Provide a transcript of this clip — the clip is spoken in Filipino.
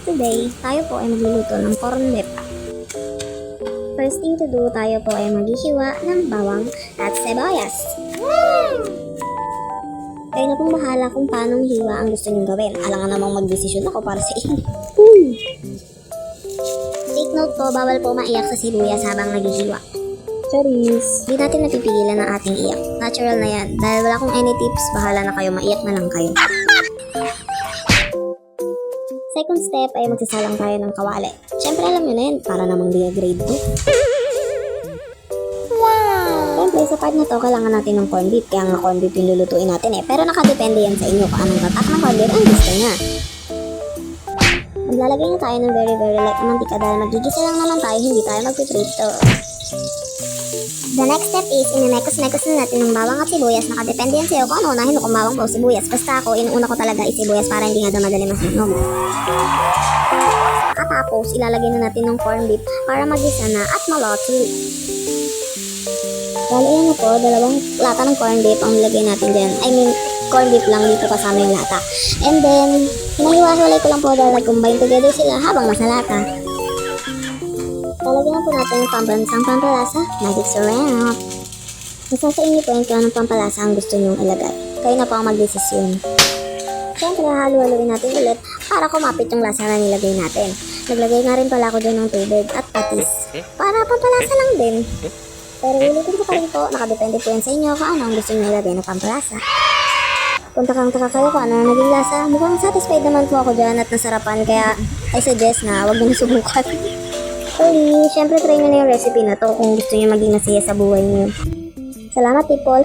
today, tayo po ay magluluto ng corn beef. First thing to do, tayo po ay maghihiwa ng bawang at sibuyas. Kayo na pong bahala kung paanong hiwa ang gusto nyong gawin. Alangan namang magdesisyon ako para sa inyo. Take note po, bawal po maiyak sa sibuyas habang naghihiwa. Charis! Di natin napipigilan ang ating iyak. Natural na yan. Dahil wala akong any tips, bahala na kayo, maiyak na lang kayo. Second step ay magsasalang tayo ng kawali. Siyempre alam nyo na yan, para namang di grade 2. Siyempre sa part na to, kailangan natin ng corned beef. Kaya nga corned beef yung lulutuin natin eh. Pero nakadepende yan sa inyo kung anong tatak ng corned beef ang gusto niya. Maglalagay na tayo ng very light na mantika dahil magigisa lang naman tayo, hindi tayo magpiprito. The next step is, inimekos-mekos na natin ng bawang at sibuyas. Nakadepende yan sa'yo kung ano unahin mo, kung bawang o sibuyas. Basta ako, inuuna ko talaga sibuyas para hindi nga daw madali masunog. Tapos, ilalagay na natin ng corned beef para magisa na at malotsi. Bali, yan na po, 2 lata ng corned beef ang nilagay natin dyan. I mean, corned beef lang dito kasama yung lata. And then, hinahiwa-hiwalay ko lang po dahil nag-combine together sila habang nasa lata. Talagyan na po natin yung pambansang pampalasa, magic syrup. Nasa sa inyo po yung kung anong pampalasa ang gusto nyong ilagay. Kayo na po ang magdesisyon. Siyempre, halu-haluin natin ulit para kumapit yung lasa na nilagay natin. Naglagay nga rin pala ako dyan ng tubig at patis para pampalasa lang din. Pero ulitin ko pa rin po, nakadepende po yan sa inyo kung ano ang gusto nyo ilagay na pampalasa. Kung takang-taka kayo kung ano na naging lasa, mukhang satisfied naman po ako dyan at nasarapan, kaya I suggest na huwag nyo subukan. Siyempre try nyo na yung recipe na to kung gusto nyo maging masaya sa buhay nyo. Salamat people!